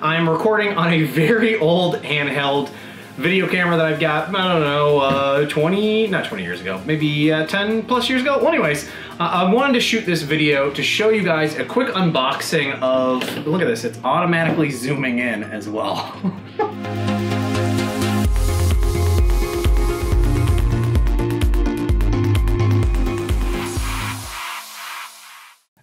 I'm recording on a very old handheld video camera that I've got, I don't know, not 20 years ago, maybe 10 plus years ago. Well, anyways, I wanted to shoot this video to show you guys a quick unboxing of, look at this, it's automatically zooming in as well.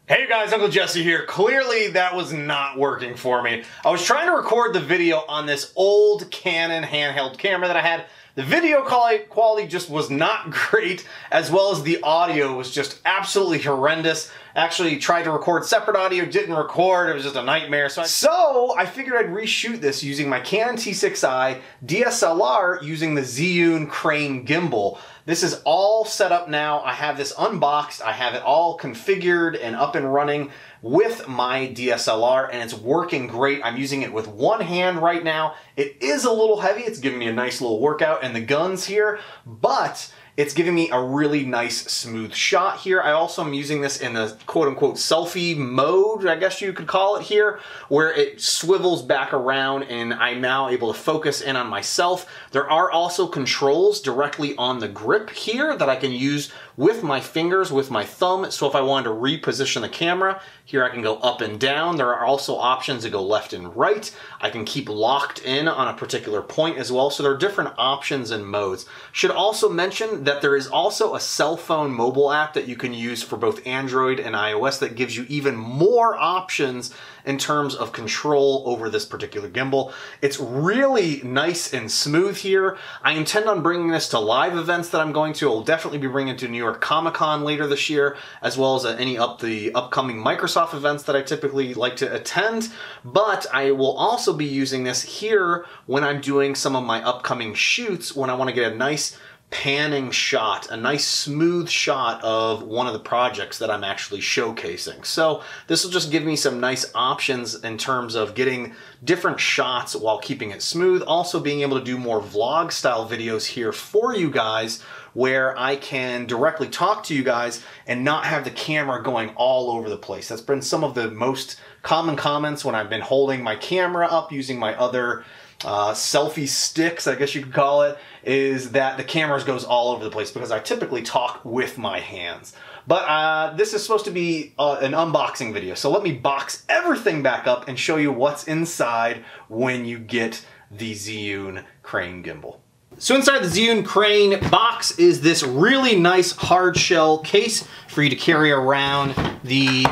Hey guys, Uncle Jesse here. Clearly that was not working for me. I was trying to record the video on this old Canon handheld camera that I had. The video quality just was not great, as well as the audio was just absolutely horrendous. Actually tried to record separate audio, didn't record, it was just a nightmare. So I figured I'd reshoot this using my Canon T6i DSLR using the Zhiyun Crane gimbal. This is all set up now. I have this unboxed, I have it all configured and up and running with my DSLR, and it's working great. I'm using it with one hand right now. It is a little heavy, it's giving me a nice little workout in the guns here, but it's giving me a really nice smooth shot here. I also am using this in the quote-unquote selfie mode, I guess you could call it here, where it swivels back around and I'm now able to focus in on myself. There are also controls directly on the grip here that I can use with my fingers, with my thumb. So if I wanted to reposition the camera, here I can go up and down. There are also options to go left and right. I can keep locked in on a particular point as well. So there are different options and modes. Should also mention that there is also a cell phone mobile app that you can use for both Android and iOS that gives you even more options in terms of control over this particular gimbal. It's really nice and smooth here. I intend on bringing this to live events that I'm going to. I'll definitely be bringing it to New York Comic-Con later this year, as well as any the upcoming Microsoft events that I typically like to attend. But I will also be using this here when I'm doing some of my upcoming shoots, when I want to get a nice panning shot, a nice smooth shot of one of the projects that I'm actually showcasing. So this will just give me some nice options in terms of getting different shots while keeping it smooth. Also being able to do more vlog style videos here for you guys, where I can directly talk to you guys and not have the camera going all over the place. That's been some of the most common comments when I've been holding my camera up using my other selfie sticks, I guess you could call it, is that the camera goes all over the place because I typically talk with my hands. But this is supposed to be an unboxing video, so let me box everything back up and show you what's inside when you get the Zhiyun Crane gimbal. So inside the Zhiyun Crane box is this really nice hard shell case for you to carry around the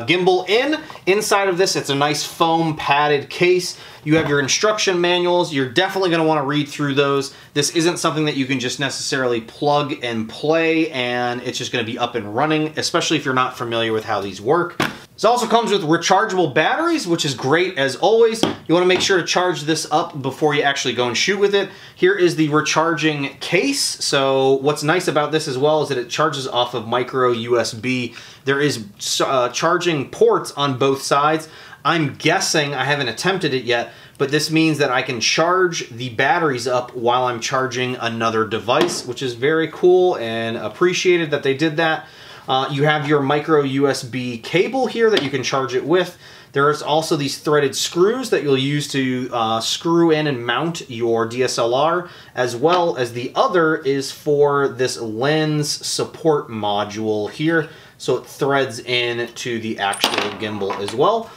gimbal in. Inside of this, it's a nice foam padded case. You have your instruction manuals. You're definitely going to want to read through those. This isn't something that you can just necessarily plug and play and it's just going to be up and running, especially if you're not familiar with how these work. This also comes with rechargeable batteries, which is great as always. You want to make sure to charge this up before you actually go and shoot with it. Here is the recharging case. So what's nice about this as well is that it charges off of micro USB. There is charging ports on both sides. I'm guessing, I haven't attempted it yet, but this means that I can charge the batteries up while I'm charging another device, which is very cool and appreciated that they did that. You have your micro USB cable here that you can charge it with. There's also these threaded screws that you'll use to screw in and mount your DSLR, as well as the other is for this lens support module here, so it threads in to the actual gimbal as well.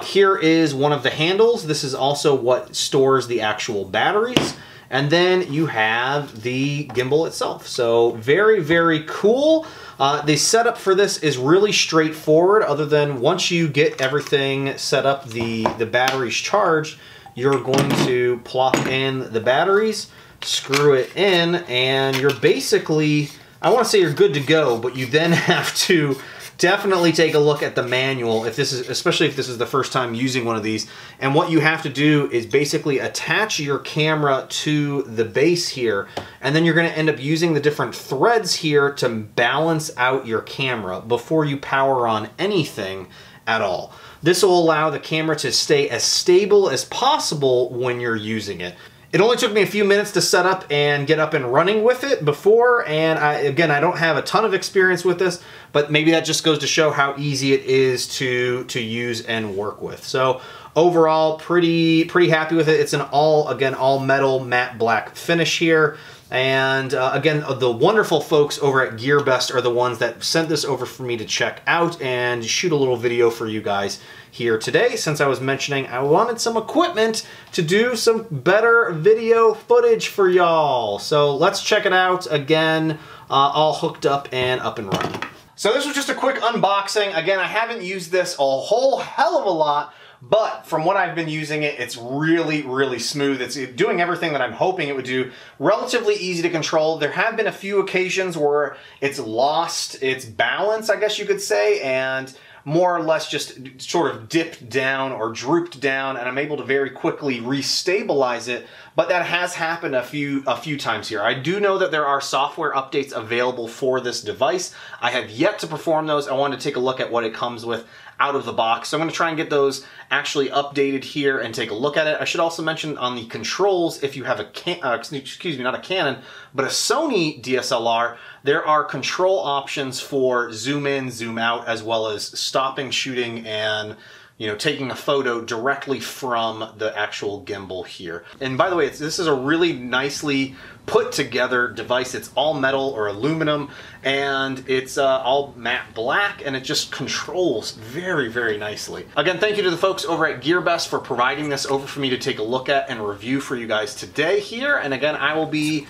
Here is one of the handles. This is also what stores the actual batteries. And then you have the gimbal itself. So very, very cool. The setup for this is really straightforward, other than once you get everything set up, the batteries charged, you're going to plop in the batteries, screw it in, and you're basically, I want to say you're good to go, but you then have to definitely take a look at the manual, if this is, especially if this is the first time using one of these. And what you have to do is basically attach your camera to the base here, and then you're going to end up using the different threads here to balance out your camera before you power on anything at all. This will allow the camera to stay as stable as possible when you're using it. It only took me a few minutes to set up and get up and running with it before, and again, I don't have a ton of experience with this, but maybe that just goes to show how easy it is to use and work with. So overall, pretty happy with it. It's an all metal matte black finish here. And again, the wonderful folks over at Gearbest are the ones that sent this over for me to check out and shoot a little video for you guys here today, since I was mentioning I wanted some equipment to do some better video footage for y'all. So let's check it out. Again, all hooked up and running. So this was just a quick unboxing. Again, I haven't used this a whole hell of a lot, but from what I've been using it, it's really smooth. It's doing everything that I'm hoping it would do. Relatively easy to control. There have been a few occasions where it's lost its balance, I guess you could say, and more or less just sort of dipped down or drooped down, and I'm able to very quickly restabilize it. But that has happened a few times here. I do know that there are software updates available for this device. I have yet to perform those. I wanted to take a look at what it comes with out of the box. So I'm going to try and get those actually updated here and take a look at it. I should also mention on the controls, if you have not a Canon, but a Sony DSLR, there are control options for zoom in, zoom out, as well as stopping shooting and taking a photo directly from the actual gimbal here. And by the way, this is a really nicely put together device. It's all metal or aluminum, and it's all matte black, and it just controls very nicely. Again, thank you to the folks over at Gearbest for providing this over for me to take a look at and review for you guys today here. And again, I will be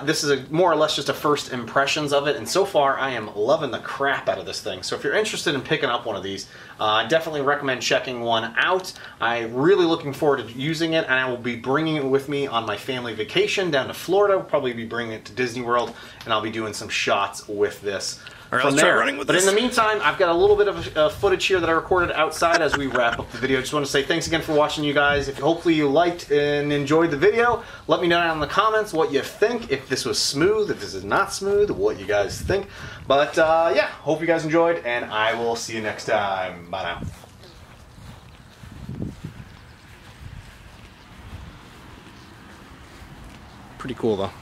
this is more or less just a first impressions of it, and so far I am loving the crap out of this thing. So if you're interested in picking up one of these, I definitely recommend checking one out. I'm really looking forward to using it, and I will be bringing it with me on my family vacation down to Florida. We'll probably be bringing it to Disney World, and I'll be doing some shots with this. All right, let's try running with this. But in the meantime, I've got a little bit of footage here that I recorded outside as we wrap up the video. Just want to say thanks again for watching, you guys. If hopefully you liked and enjoyed the video, let me know down in the comments what you think. If this was smooth, if this is not smooth, what you guys think. But yeah, hope you guys enjoyed, and I will see you next time. Bye now. Pretty cool though.